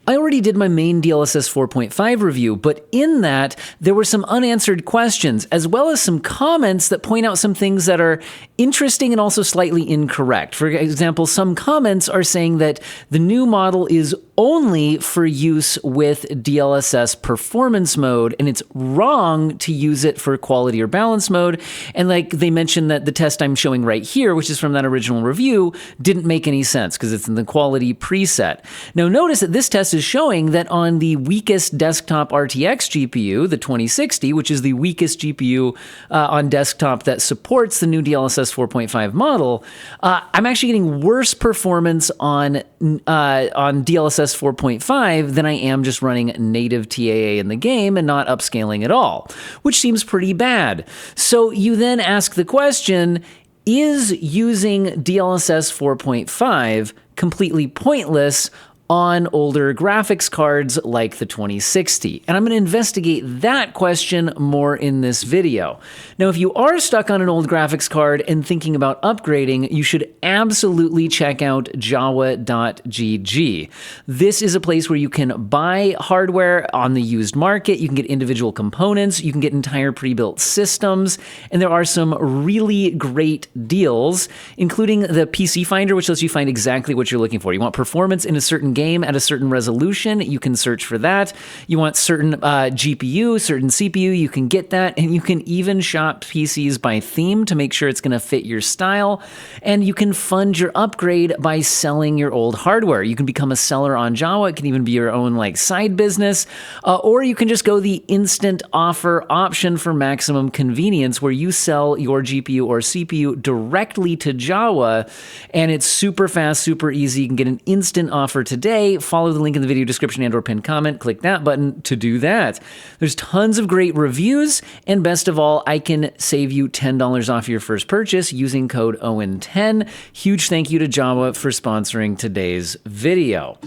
I already did my main DLSS 4.5 review, but in that, there were some unanswered questions, as well as some comments that point out some things that are interesting and also slightly incorrect. For example, some comments are saying that the new model is only for use with DLSS performance mode, and it's wrong to use it for quality or balance mode. And like they mentioned that the test I'm showing right here, which is from that original review, didn't make any sense because it's in the quality preset. Now notice that this test is showing that on the weakest desktop RTX GPU, the 2060, which is the weakest GPU on desktop that supports the new DLSS 4.5 model, I'm actually getting worse performance on DLSS 4.5 than I am just running native TAA in the game and not upscaling at all, which seems pretty bad. So you then ask the question, is using DLSS 4.5 completely pointless on older graphics cards like the 2060? And I'm going to investigate that question more in this video. Now, if you are stuck on an old graphics card and thinking about upgrading, you should absolutely check out Jawa.gg. This is a place where you can buy hardware on the used market, you can get individual components, you can get entire pre-built systems, and there are some really great deals, including the PC Finder, which lets you find exactly what you're looking for. You want performance in a certain game at a certain resolution, you can search for that. You want certain GPU, certain CPU, you can get that, and you can even shop PCs by theme to make sure it's going to fit your style, and you can fund your upgrade by selling your old hardware. You can become a seller on Jawa. It can even be your own like side business, or you can just go the instant offer option for maximum convenience, where you sell your GPU or CPU directly to Jawa, and it's super fast, super easy. You can get an instant offer today. Follow the link in the video description and or pinned comment. Click that button to do that. There's tons of great reviews, and best of all, I can save you $10 off your first purchase using code OWEN10. Huge thank you to Jawa for sponsoring today's video.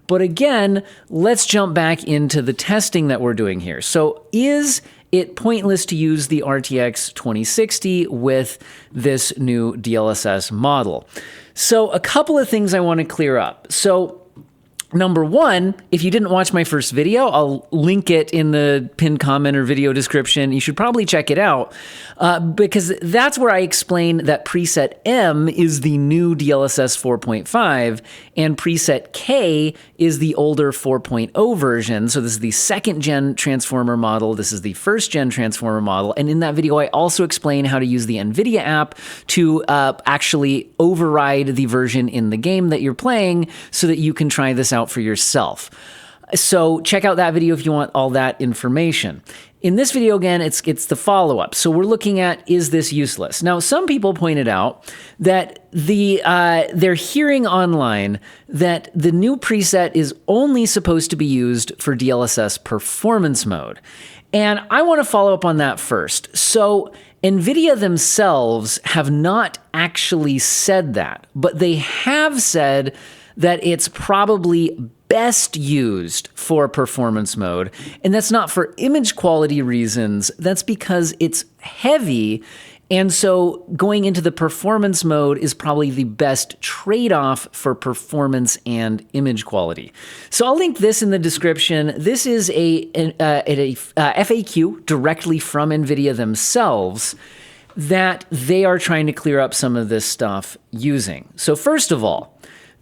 But again, let's jump back into the testing that we're doing here. So is it pointless to use the RTX 2060 with this new DLSS model? So a couple of things I want to clear up. So number one, if you didn't watch my first video, I'll link it in the pinned comment or video description. You should probably check it out because that's where I explain that preset M is the new DLSS 4.5 and preset K is the older 4.0 version. So this is the second gen transformer model. This is the first gen transformer model. And in that video, I also explain how to use the NVIDIA app to actually override the version in the game that you're playing so that you can try this out for yourself. So check out that video if you want all that information. In this video, again, it's the follow-up. So we're looking at, is this useless? Now, some people pointed out that they're hearing online that the new preset is only supposed to be used for DLSS performance mode. And I want to follow up on that first. So NVIDIA themselves have not actually said that, but they have said that it's probably best used for performance mode. And that's not for image quality reasons. That's because it's heavy. And so going into the performance mode is probably the best trade-off for performance and image quality. So I'll link this in the description. This is a FAQ directly from NVIDIA themselves that they are trying to clear up some of this stuff using. So first of all,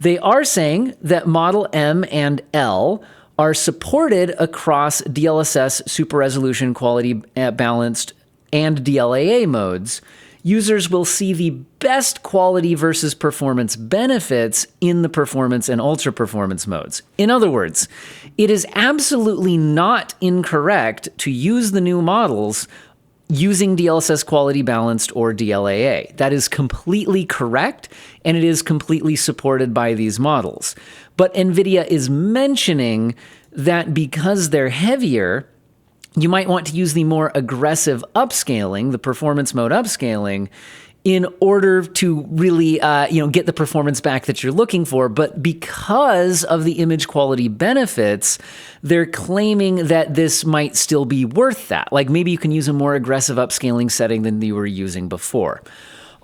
they are saying that Model M and L are supported across DLSS Super Resolution Quality Balanced and DLAA modes. Users will see the best quality versus performance benefits in the performance and ultra performance modes. In other words, it is absolutely not incorrect to use the new models using DLSS Quality Balanced or DLAA. That is completely correct, and it is completely supported by these models. But NVIDIA is mentioning that because they're heavier, you might want to use the more aggressive upscaling, the performance mode upscaling, in order to really get the performance back that you're looking for. But because of the image quality benefits, they're claiming that this might still be worth that. Like maybe you can use a more aggressive upscaling setting than you were using before.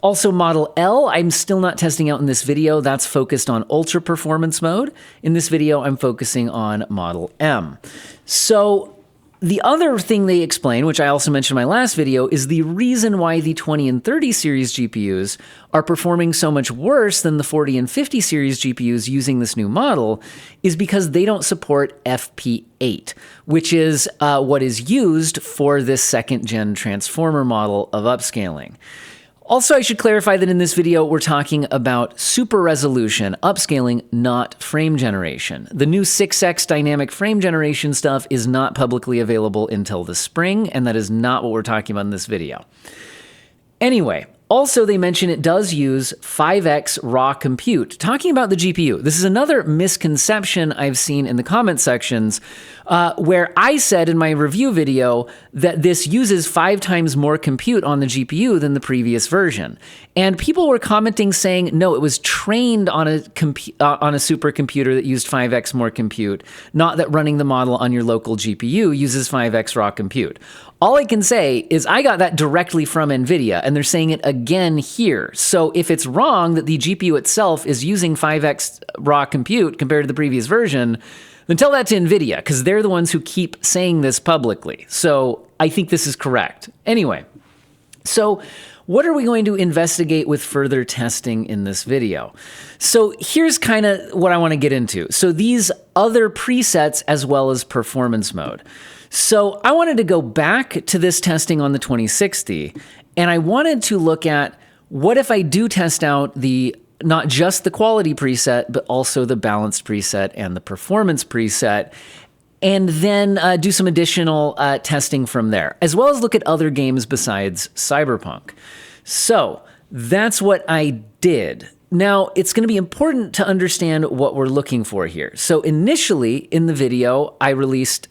Also, Model L, I'm still not testing out in this video. That's focused on ultra performance mode. In this video, I'm focusing on Model M. So the other thing they explain, which I also mentioned in my last video, is the reason why the 20 and 30 series GPUs are performing so much worse than the 40 and 50 series GPUs using this new model is because they don't support FP8, which is what is used for this second-gen transformer model of upscaling. Also, I should clarify that in this video, we're talking about super resolution upscaling, not frame generation. The new 6x dynamic frame generation stuff is not publicly available until the spring, and that is not what we're talking about in this video. Anyway, also they mention it does use 5x raw compute. Talking about the GPU, this is another misconception I've seen in the comment sections where I said in my review video that this uses 5 times more compute on the GPU than the previous version. And people were commenting saying, no, it was trained on a supercomputer that used 5x more compute, not that running the model on your local GPU uses 5x raw compute. All I can say is I got that directly from NVIDIA, and they're saying it again here. So if it's wrong that the GPU itself is using 5x raw compute compared to the previous version, then tell that to NVIDIA, because they're the ones who keep saying this publicly. So I think this is correct. Anyway, so what are we going to investigate with further testing in this video? So here's kind of what I want to get into. So these other presets as well as performance mode. So I wanted to go back to this testing on the 2060, and I wanted to look at what if I do test out not just the quality preset, but also the balanced preset and the performance preset, and then do some additional testing from there, as well as look at other games besides Cyberpunk. So that's what I did. Now, it's going to be important to understand what we're looking for here. So initially in the video, I released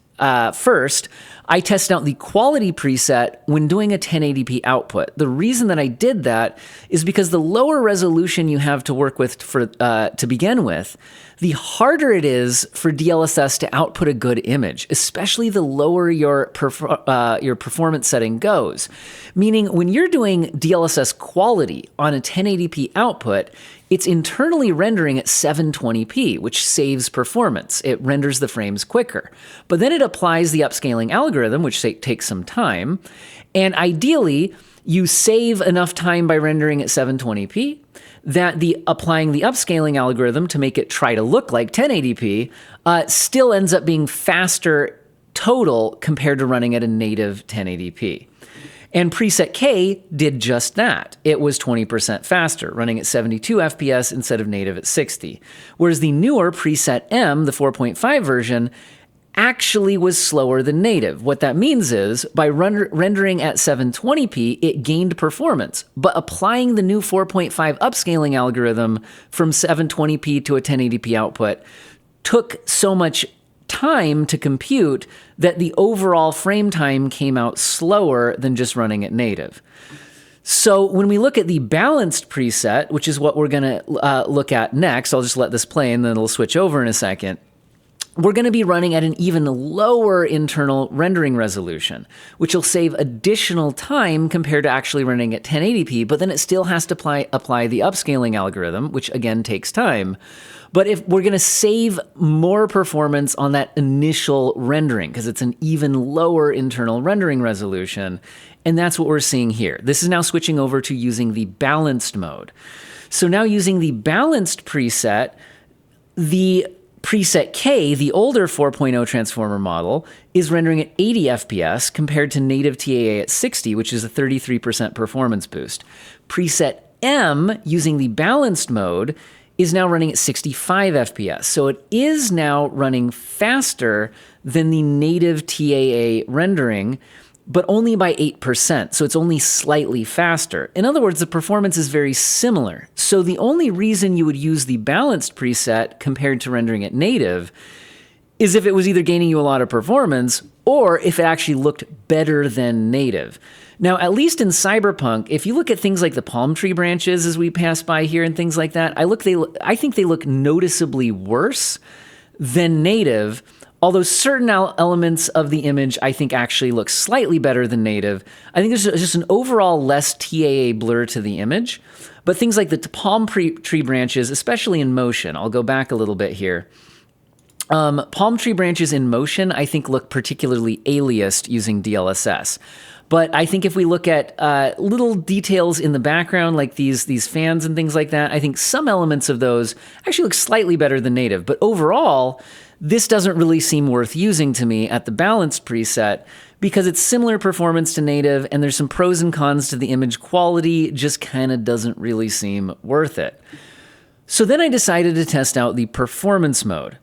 first, I tested out the quality preset when doing a 1080p output. The reason that I did that is because the lower resolution you have to work with to begin with, the harder it is for DLSS to output a good image, especially the lower your performance setting goes. Meaning when you're doing DLSS quality on a 1080p output, it's internally rendering at 720p, which saves performance. It renders the frames quicker. But then it applies the upscaling algorithm, which takes some time. And ideally, you save enough time by rendering at 720p that applying the upscaling algorithm to make it try to look like 1080p still ends up being faster total compared to running at a native 1080p. And preset K did just that. It was 20% faster, running at 72 FPS instead of native at 60. Whereas the newer preset M, the 4.5 version, actually was slower than native. What that means is, by rendering at 720p, it gained performance, but applying the new 4.5 upscaling algorithm from 720p to a 1080p output took so much time to compute that the overall frame time came out slower than just running at native. So when we look at the balanced preset, which is what we're going to look at next, I'll just let this play and then it'll switch over in a second. We're going to be running at an even lower internal rendering resolution, which will save additional time compared to actually running at 1080p, but then it still has to apply the upscaling algorithm, which again takes time. But if we're going to save more performance on that initial rendering, because it's an even lower internal rendering resolution, and that's what we're seeing here. This is now switching over to using the balanced mode. So now using the balanced preset, the preset K, the older 4.0 transformer model, is rendering at 80 FPS compared to native TAA at 60, which is a 33% performance boost. Preset M, using the balanced mode, is now running at 65 FPS. So it is now running faster than the native TAA rendering, but only by 8%. So it's only slightly faster. In other words, the performance is very similar. So the only reason you would use the balanced preset compared to rendering at native is if it was either gaining you a lot of performance or if it actually looked better than native. Now, at least in Cyberpunk, if you look at things like the palm tree branches as we pass by here and things like that, I think they look noticeably worse than native, Although certain elements of the image I think actually look slightly better than native, I think there's just an overall less TAA blur to the image. But things like the palm tree branches, especially in motion, I'll go back a little bit here. Palm tree branches in motion, I think, look particularly aliased using DLSS. But I think if we look at little details in the background, like these fans and things like that, I think some elements of those actually look slightly better than native. But overall, this doesn't really seem worth using to me at the balanced preset because it's similar performance to native and there's some pros and cons to the image quality, just kind of doesn't really seem worth it. So then I decided to test out the performance mode.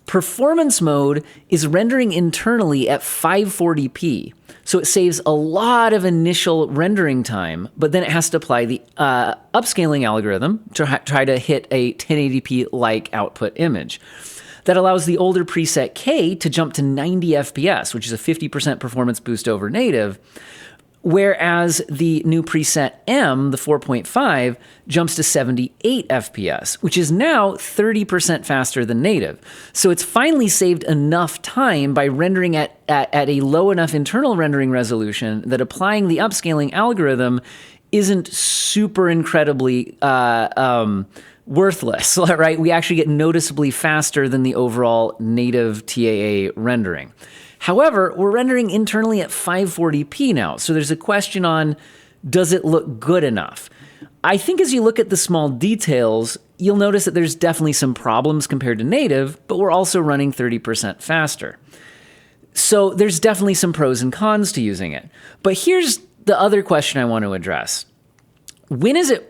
Performance mode is rendering internally at 540p, so it saves a lot of initial rendering time, but then it has to apply the upscaling algorithm to try to hit a 1080p-like output image. That allows the older preset K to jump to 90 FPS, which is a 50% performance boost over native, whereas the new preset M, the 4.5, jumps to 78 FPS, which is now 30% faster than native. So it's finally saved enough time by rendering at a low enough internal rendering resolution that applying the upscaling algorithm isn't super incredibly worthless, right? We actually get noticeably faster than the overall native TAA rendering. However, we're rendering internally at 540p now, so there's a question on, does it look good enough? I think as you look at the small details, you'll notice that there's definitely some problems compared to native, but we're also running 30% faster. So there's definitely some pros and cons to using it. But here's the other question I want to address. When is it,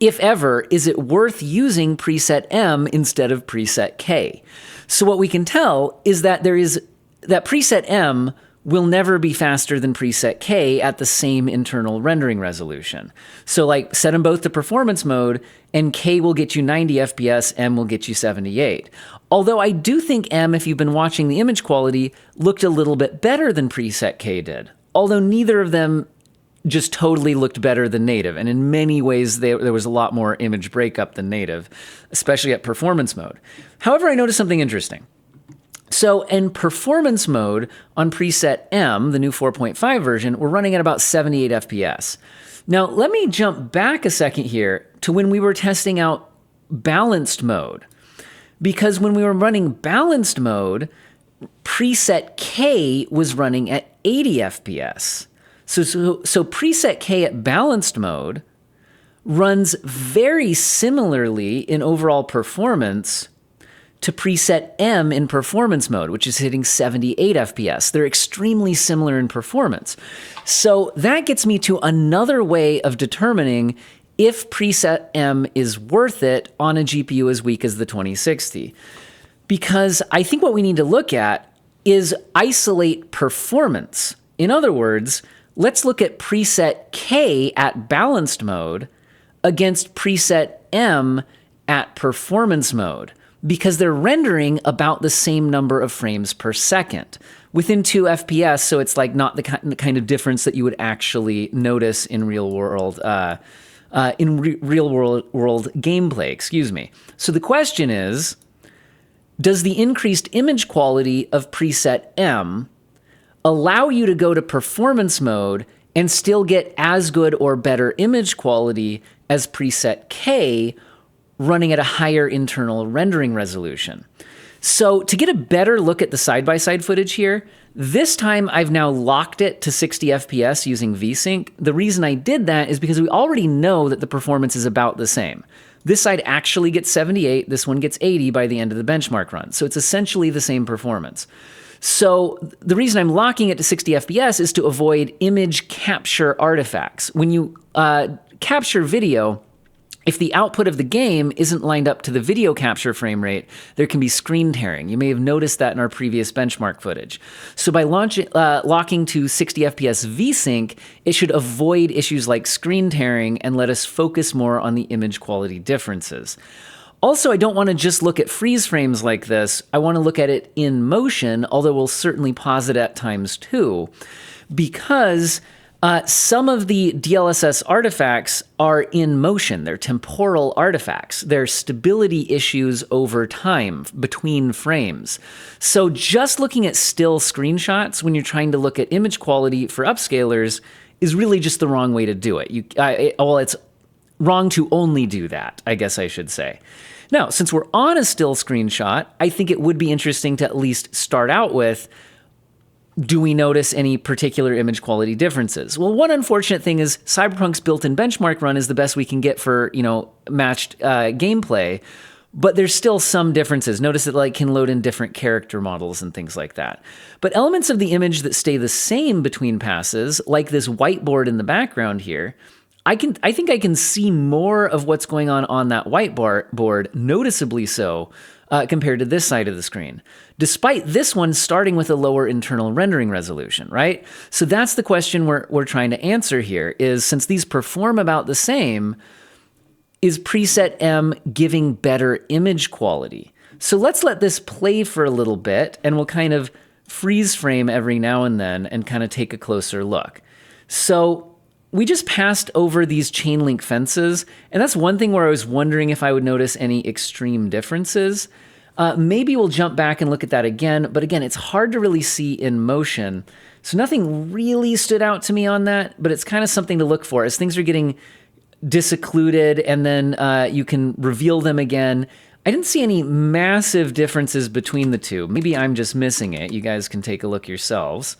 if ever, is it worth using preset M instead of preset K? So what we can tell is that that preset M will never be faster than preset K at the same internal rendering resolution. So like set them both to performance mode and K will get you 90 FPS, M will get you 78. Although I do think M, if you've been watching the image quality, looked a little bit better than preset K did. Although neither of them just totally looked better than native. And in many ways, there was a lot more image breakup than native, especially at performance mode. However, I noticed something interesting. So in performance mode on preset M, the new 4.5 version, we're running at about 78 FPS. Now, let me jump back a second here to when we were testing out balanced mode. Because when we were running balanced mode, preset K was running at 80 FPS. So preset K at balanced mode runs very similarly in overall performance to preset M in performance mode, which is hitting 78 FPS. They're extremely similar in performance. So that gets me to another way of determining if preset M is worth it on a GPU as weak as the 2060. Because I think what we need to look at is isolate performance. In other words, let's look at preset K at balanced mode against preset M at performance mode, because they're rendering about the same number of frames per second within 2 FPS. So it's like not the kind of difference that you would actually notice in real world gameplay. Excuse me. So the question is, does the increased image quality of preset M allow you to go to performance mode and still get as good or better image quality as preset K, running at a higher internal rendering resolution? So to get a better look at the side-by-side footage here, this time I've now locked it to 60 FPS using VSync. The reason I did that is because we already know that the performance is about the same. This side actually gets 78, this one gets 80 by the end of the benchmark run. So it's essentially the same performance. So the reason I'm locking it to 60 FPS is to avoid image capture artifacts. When you capture video, if the output of the game isn't lined up to the video capture frame rate, there can be screen tearing. You may have noticed that in our previous benchmark footage. So by locking to 60 FPS VSync, it should avoid issues like screen tearing and let us focus more on the image quality differences. Also, I don't want to just look at freeze frames like this. I want to look at it in motion, although we'll certainly pause it at times too, because Some of the DLSS artifacts are in motion. They're temporal artifacts. They're stability issues over time between frames. So just looking at still screenshots when you're trying to look at image quality for upscalers is really just the wrong way to do it. It's wrong to only do that, I guess I should say. Now, since we're on a still screenshot, I think it would be interesting to at least start out with, do we notice any particular image quality differences? Well, one unfortunate thing is Cyberpunk's built-in benchmark run is the best we can get for, matched gameplay, but there's still some differences. Notice it can load in different character models and things like that. But elements of the image that stay the same between passes, like this whiteboard in the background here, I think I can see more of what's going on that whiteboard, noticeably so, compared to this side of the screen, despite this one starting with a lower internal rendering resolution, right? So that's the question we're trying to answer here is, since these perform about the same, is preset M giving better image quality? So let's let this play for a little bit, and we'll kind of freeze frame every now and then and kind of take a closer look. So we just passed over these chain link fences, and that's one thing where I was wondering if I would notice any extreme differences. Maybe we'll jump back and look at that again, but again, it's hard to really see in motion. So nothing really stood out to me on that, but it's kind of something to look for as things are getting disoccluded, and then you can reveal them again. I didn't see any massive differences between the two. Maybe I'm just missing it. You guys can take a look yourselves.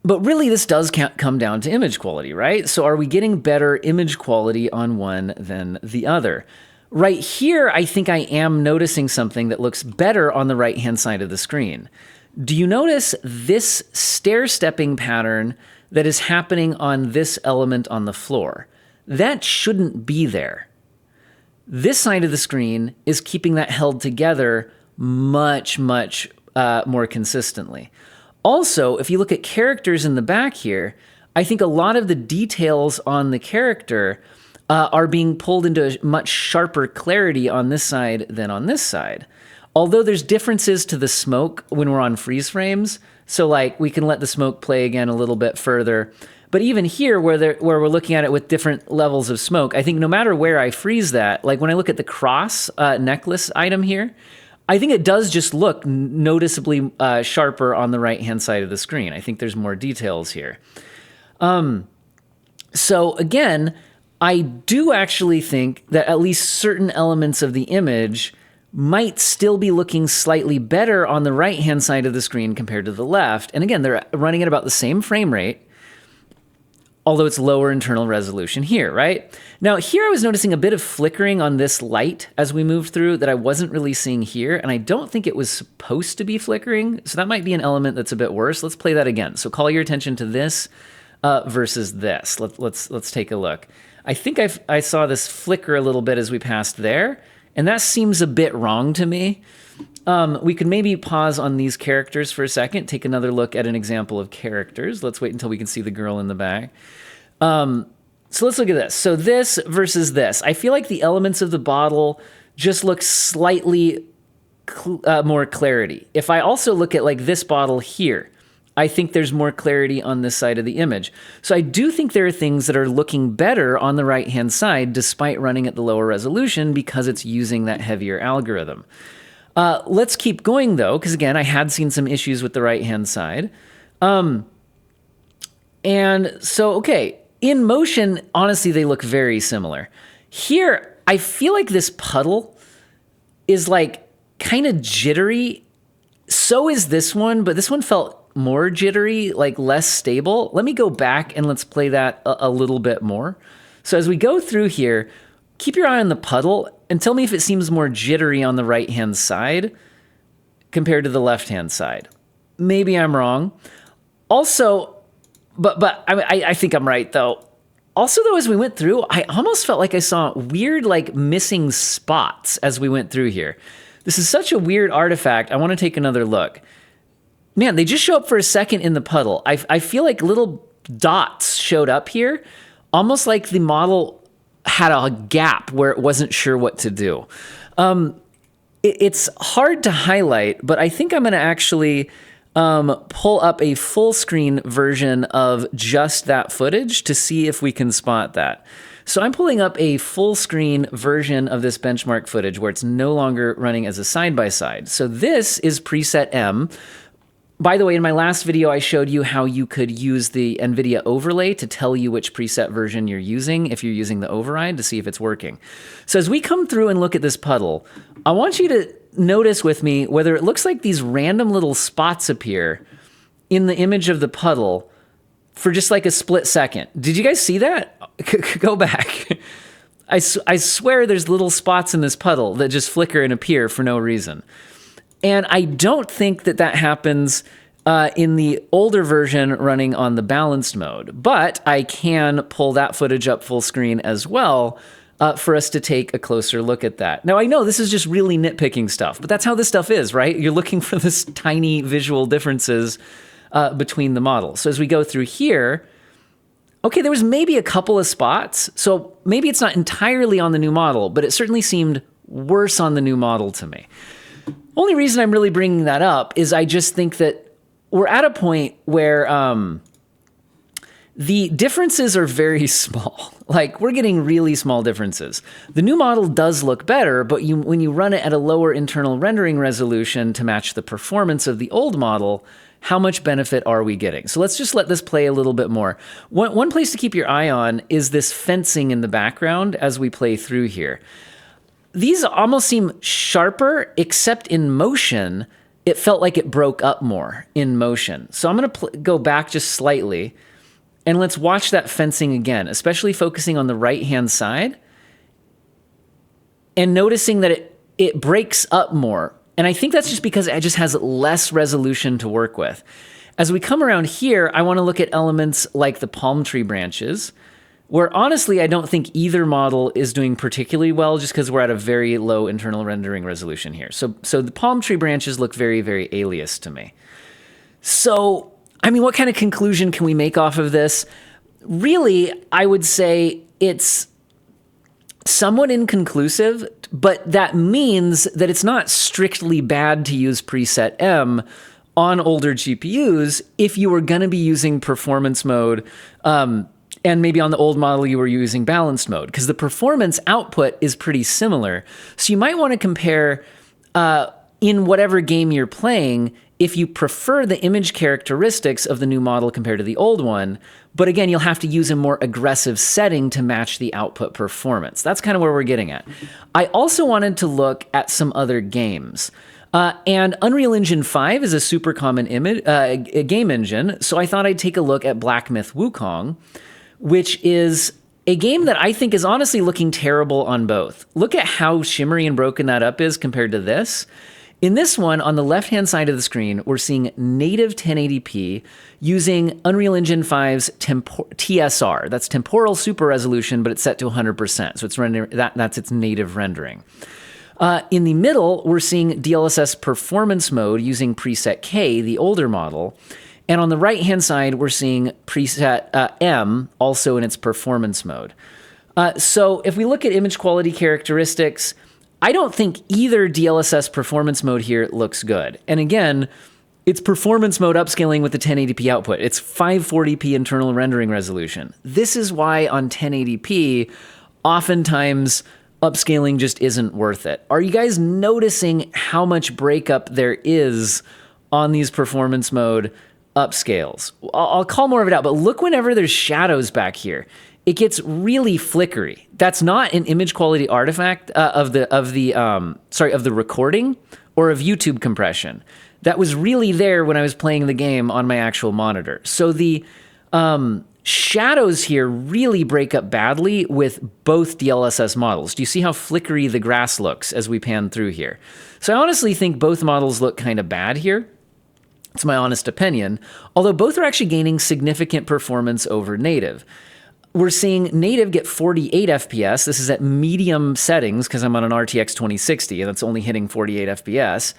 But really, this does come down to image quality, right? So are we getting better image quality on one than the other? Right here, I think I am noticing something that looks better on the right-hand side of the screen. Do you notice this stair-stepping pattern that is happening on this element on the floor? That shouldn't be there. This side of the screen is keeping that held together much more consistently. Also, if you look at characters in the back here, I think a lot of the details on the character are being pulled into much sharper clarity on this side than on this side. Although there's differences to the smoke when we're on freeze frames, so we can let the smoke play again a little bit further. But even here, where we're looking at it with different levels of smoke, I think no matter where I freeze that, when I look at the cross necklace item here, I think it does just look noticeably sharper on the right-hand side of the screen. I think there's more details here. So again, I do actually think that at least certain elements of the image might still be looking slightly better on the right-hand side of the screen compared to the left. And again, they're running at about the same frame rate, although it's lower internal resolution here, right? Now here I was noticing a bit of flickering on this light as we moved through that I wasn't really seeing here, and I don't think it was supposed to be flickering, so that might be an element that's a bit worse. Let's play that again. So call your attention to this versus this. Let's take a look. I think I saw this flicker a little bit as we passed there, and that seems a bit wrong to me. We could maybe pause on these characters for a second, take another look at an example of characters. Let's wait until we can see the girl in the back. So let's look at this. So this versus this. I feel like the elements of the bottle just look slightly more clarity. If I also look at this bottle here, I think there's more clarity on this side of the image. So I do think there are things that are looking better on the right-hand side despite running at the lower resolution because it's using that heavier algorithm. Let's keep going though, because again, I had seen some issues with the right-hand side. And so, okay, in motion, honestly, they look very similar. Here, I feel like this puddle is kind of jittery. So is this one, but this one felt more jittery, less stable. Let me go back and let's play that a little bit more. So as we go through here, keep your eye on the puddle and tell me if it seems more jittery on the right-hand side compared to the left-hand side. Maybe I'm wrong. Also, but I think I'm right though. Also though, as we went through, I almost felt like I saw weird missing spots as we went through here. This is such a weird artifact. I want to take another look. Man, they just show up for a second in the puddle. I feel like little dots showed up here, almost like the model had a gap where it wasn't sure what to do. It's hard to highlight, but I think I'm going to actually pull up a full screen version of just that footage to see if we can spot that. So I'm pulling up a full screen version of this benchmark footage where it's no longer running as a side-by-side. So this is preset M. By the way, in my last video, I showed you how you could use the NVIDIA overlay to tell you which preset version you're using if you're using the override to see if it's working. So as we come through and look at this puddle, I want you to notice with me whether it looks like these random little spots appear in the image of the puddle for just like a split second. Did you guys see that? Go back. I swear there's little spots in this puddle that just flicker and appear for no reason. And I don't think that happens in the older version running on the balanced mode, but I can pull that footage up full screen as well for us to take a closer look at that. Now, I know this is just really nitpicking stuff, but that's how this stuff is, right? You're looking for this tiny visual differences between the models. So as we go through here, okay, there was maybe a couple of spots. So maybe it's not entirely on the new model, but it certainly seemed worse on the new model to me. Only reason I'm really bringing that up is I just think that we're at a point where the differences are very small. Like, we're getting really small differences. The new model does look better, but when you run it at a lower internal rendering resolution to match the performance of the old model, how much benefit are we getting? So let's just let this play a little bit more. One place to keep your eye on is this fencing in the background as we play through here. These almost seem sharper, except in motion, it felt like it broke up more in motion. So I'm going to go back just slightly, and let's watch that fencing again, especially focusing on the right-hand side, and noticing that it breaks up more. And I think that's just because it just has less resolution to work with. As we come around here, I want to look at elements like the palm tree branches, where honestly, I don't think either model is doing particularly well just because we're at a very low internal rendering resolution here. So the palm tree branches look very, very alias to me. So, I mean, what kind of conclusion can we make off of this? Really, I would say it's somewhat inconclusive, but that means that it's not strictly bad to use preset M on older GPUs if you were going to be using performance mode, and maybe on the old model you were using balanced mode, because the performance output is pretty similar. So you might want to compare in whatever game you're playing if you prefer the image characteristics of the new model compared to the old one. But again, you'll have to use a more aggressive setting to match the output performance. That's kind of where we're getting at. I also wanted to look at some other games. And Unreal Engine 5 is a super common game engine, so I thought I'd take a look at Black Myth Wukong, which is a game that I think is honestly looking terrible on both. Look at how shimmery and broken that up is compared to this. In this one, on the left-hand side of the screen, we're seeing native 1080p using Unreal Engine 5's TSR. That's temporal super resolution, but it's set to 100%. So that's its native rendering. In the middle, we're seeing DLSS performance mode using preset K, the older model. And on the right-hand side, we're seeing preset M, also in its performance mode. So if we look at image quality characteristics, I don't think either DLSS performance mode here looks good. And again, it's performance mode upscaling with the 1080p output. It's 540p internal rendering resolution. This is why on 1080p, oftentimes upscaling just isn't worth it. Are you guys noticing how much breakup there is on these performance mode upscales? I'll call more of it out, but look whenever there's shadows back here. It gets really flickery. That's not an image quality artifact of the recording or of YouTube compression. That was really there when I was playing the game on my actual monitor. So the shadows here really break up badly with both DLSS models. Do you see how flickery the grass looks as we pan through here? So I honestly think both models look kind of bad here. It's my honest opinion, although both are actually gaining significant performance over native. We're seeing native get 48 FPS. This is at medium settings because I'm on an RTX 2060 and it's only hitting 48 FPS.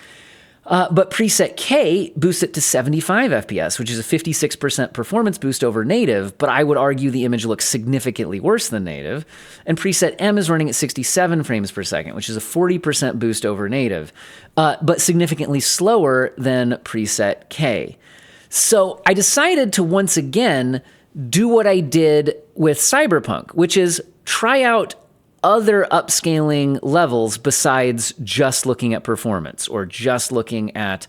But preset K boosts it to 75 FPS, which is a 56% performance boost over native, but I would argue the image looks significantly worse than native. And preset M is running at 67 frames per second, which is a 40% boost over native, but significantly slower than preset K. So I decided to once again do what I did with Cyberpunk, which is try out other upscaling levels besides just looking at performance or just looking at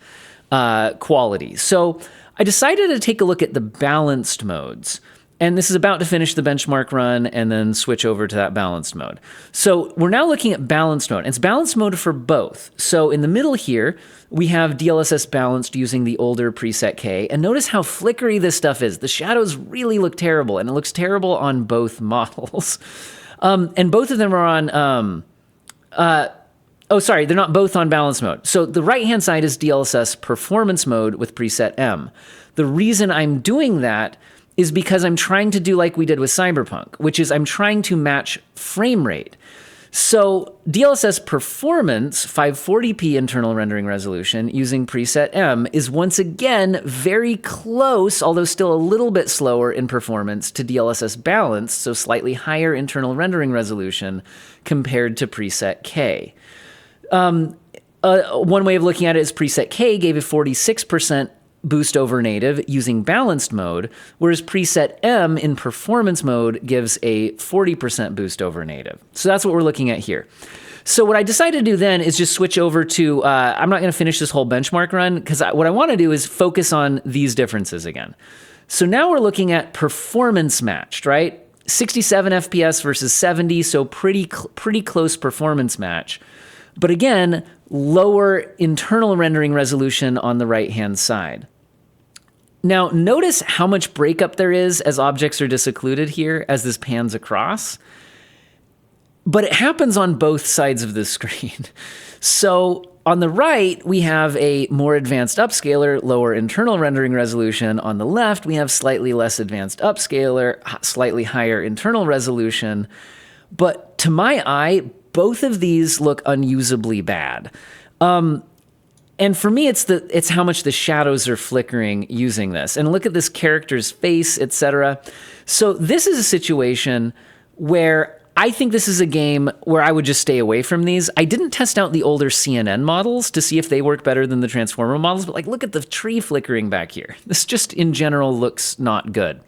quality. So I decided to take a look at the balanced modes. And this is about to finish the benchmark run and then switch over to that balanced mode. So we're now looking at balanced mode. It's balanced mode for both. So in the middle here, we have DLSS balanced using the older preset K. And notice how flickery this stuff is. The shadows really look terrible, and it looks terrible on both models. And both of them are on, they're not both on balance mode. So the right-hand side is DLSS performance mode with preset M. The reason I'm doing that is because I'm trying to do like we did with Cyberpunk, which is I'm trying to match frame rate. So DLSS performance, 540p internal rendering resolution using preset M is once again very close, although still a little bit slower in performance, to DLSS balanced, so slightly higher internal rendering resolution compared to preset K. One way of looking at it is preset K gave a 46% boost over native using balanced mode, whereas preset M in performance mode gives a 40% boost over native. So that's what we're looking at here. So what I decided to do then is just switch over to, I'm not going to finish this whole benchmark run because what I want to do is focus on these differences again. So now we're looking at performance matched, right? 67 FPS versus 70, so pretty close performance match. But again, lower internal rendering resolution on the right-hand side. Now, notice how much breakup there is as objects are disoccluded here as this pans across. But it happens on both sides of the screen. So on the right, we have a more advanced upscaler, lower internal rendering resolution. On the left, we have slightly less advanced upscaler, slightly higher internal resolution. But to my eye, both of these look unusably bad. And for me, it's how much the shadows are flickering using this. And look at this character's face, etc. So this is a situation where I think this is a game where I would just stay away from these. I didn't test out the older CNN models to see if they work better than the Transformer models, but like, look at the tree flickering back here. This just in general looks not good.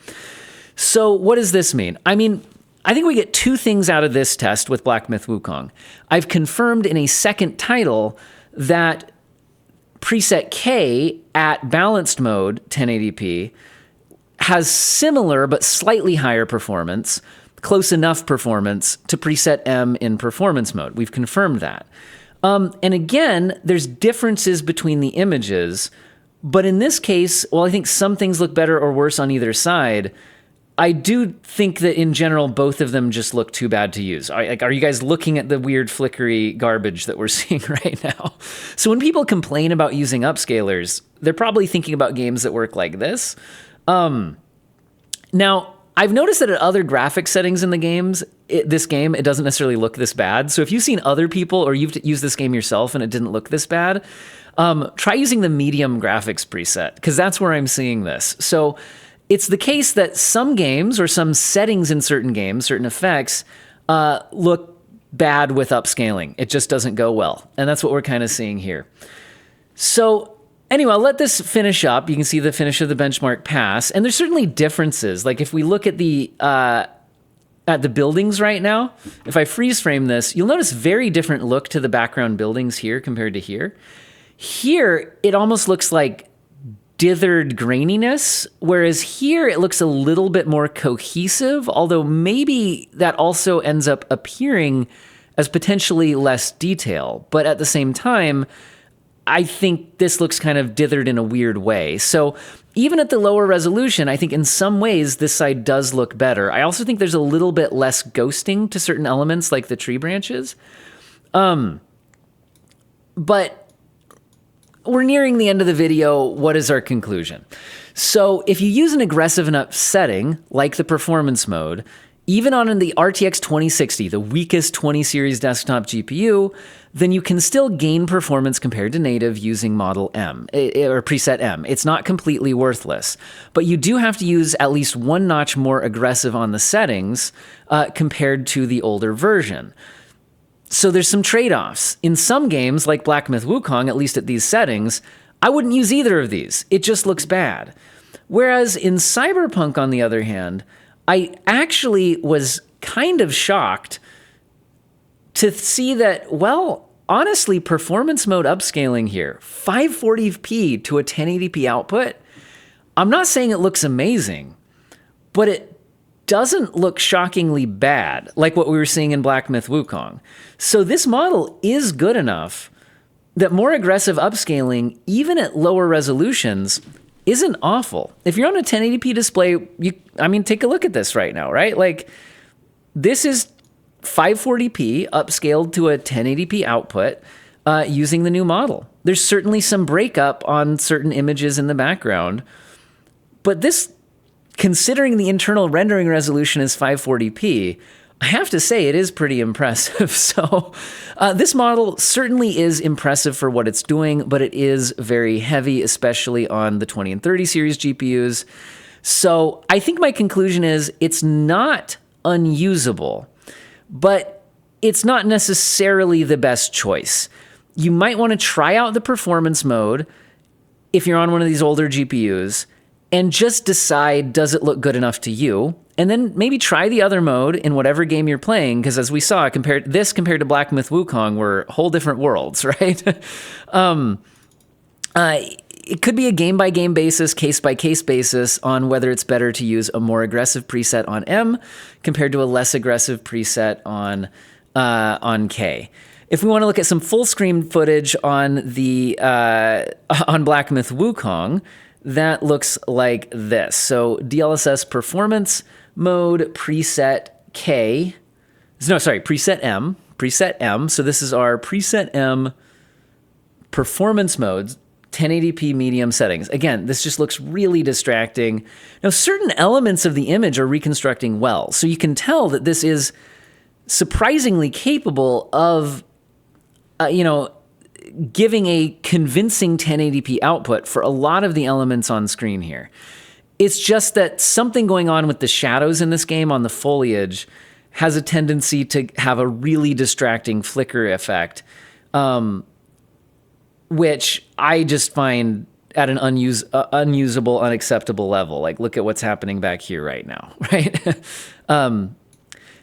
So what does this mean? I mean, I think we get two things out of this test with Black Myth Wukong. I've confirmed in a second title that preset K at balanced mode 1080p has similar but slightly higher performance, close enough performance to preset M in performance mode. We've confirmed that. And again, there's differences between the images, but in this case, while I think some things look better or worse on either side, I do think that in general, both of them just look too bad to use. Are you guys looking at the weird flickery garbage that we're seeing right now? So when people complain about using upscalers, they're probably thinking about games that work like this. Now, I've noticed that at other graphic settings in the games, it doesn't necessarily look this bad. So if you've seen other people or you've used this game yourself and it didn't look this bad, try using the medium graphics preset, because that's where I'm seeing this. So it's the case that some games or some settings in certain games, certain effects, look bad with upscaling. It just doesn't go well. And that's what we're kind of seeing here. So anyway, I'll let this finish up. You can see the finish of the benchmark pass. And there's certainly differences. Like if we look at the buildings right now, if I freeze frame this, you'll notice very different look to the background buildings here compared to here. Here, it almost looks like dithered graininess, whereas here it looks a little bit more cohesive, although maybe that also ends up appearing as potentially less detail. But at the same time, I think this looks kind of dithered in a weird way. So even at the lower resolution, I think in some ways this side does look better. I also think there's a little bit less ghosting to certain elements like the tree branches. But we're nearing the end of the video. What is our conclusion? So if you use an aggressive enough setting, like the performance mode, even on the RTX 2060, the weakest 20 series desktop GPU, then you can still gain performance compared to native using model M, or preset M. It's not completely worthless, but you do have to use at least one notch more aggressive on the settings compared to the older version. So there's some trade-offs. In some games, like Black Myth Wukong, at least at these settings, I wouldn't use either of these. It just looks bad. Whereas in Cyberpunk, on the other hand, I actually was kind of shocked to see that, well, honestly, performance mode upscaling here, 540p to a 1080p output, I'm not saying it looks amazing, but it doesn't look shockingly bad like what we were seeing in Black Myth Wukong. So this model is good enough that more aggressive upscaling, even at lower resolutions, isn't awful. If you're on a 1080p display, take a look at this right now, right? Like, this is 540p upscaled to a 1080p output using the new model. There's certainly some breakup on certain images in the background, but this, considering the internal rendering resolution is 540p, I have to say it is pretty impressive. So this model certainly is impressive for what it's doing, but it is very heavy, especially on the 20 and 30 series GPUs. So I think my conclusion is it's not unusable, but it's not necessarily the best choice. You might want to try out the performance mode if you're on one of these older GPUs and just decide, does it look good enough to you? And then maybe try the other mode in whatever game you're playing, because as we saw, compared to Black Myth Wukong were whole different worlds, right? It could be a game-by-game basis, case-by-case basis on whether it's better to use a more aggressive preset on M compared to a less aggressive preset on K. If we want to look at some full-screen footage on the on Black Myth Wukong, that looks like this. So DLSS performance mode, preset M. So this is our preset M performance modes, 1080p medium settings. Again, this just looks really distracting. Now, certain elements of the image are reconstructing well, so you can tell that this is surprisingly capable of, giving a convincing 1080p output for a lot of the elements on screen here. It's just that something going on with the shadows in this game on the foliage has a tendency to have a really distracting flicker effect, which I just find at an unusable, unacceptable level. Like, look at what's happening back here right now, right?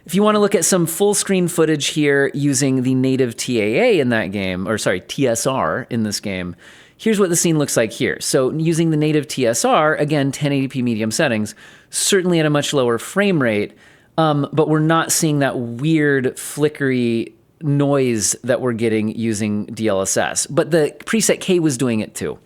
If you want to look at some full screen footage here using the native TAA in that game, or sorry, TSR in this game, here's what the scene looks like here. So using the native TSR, again, 1080p medium settings, certainly at a much lower frame rate, but we're not seeing that weird flickery noise that we're getting using DLSS. But the preset K was doing it too.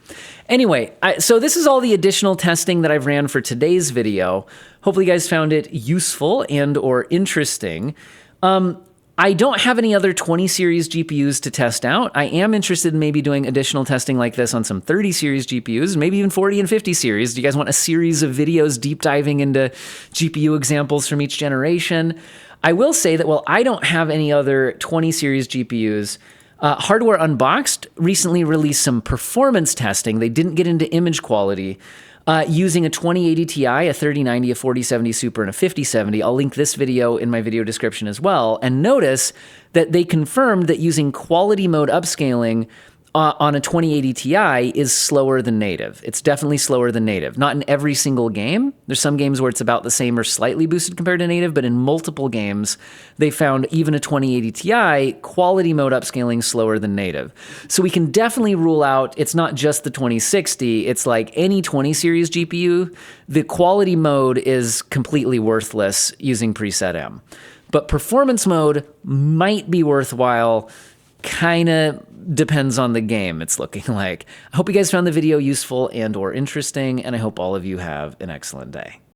Anyway, so this is all the additional testing that I've ran for today's video. Hopefully you guys found it useful and or interesting. I don't have any other 20 series GPUs to test out. I am interested in maybe doing additional testing like this on some 30 series GPUs, maybe even 40 and 50 series. Do you guys want a series of videos deep diving into GPU examples from each generation? I will say that while I don't have any other 20 series GPUs, Hardware Unboxed recently released some performance testing. They didn't get into image quality using a 2080 Ti, a 3090, a 4070 Super, and a 5070. I'll link this video in my video description as well. And notice that they confirmed that using quality mode upscaling on a 2080 Ti is slower than native. It's definitely slower than native. Not in every single game. There's some games where it's about the same or slightly boosted compared to native, but in multiple games, they found even a 2080 Ti, quality mode upscaling slower than native. So we can definitely rule out it's not just the 2060, it's like any 20 series GPU, the quality mode is completely worthless using preset M. But performance mode might be worthwhile, kind of depends on the game, it's looking like. I hope you guys found the video useful and or interesting, and I hope all of you have an excellent day.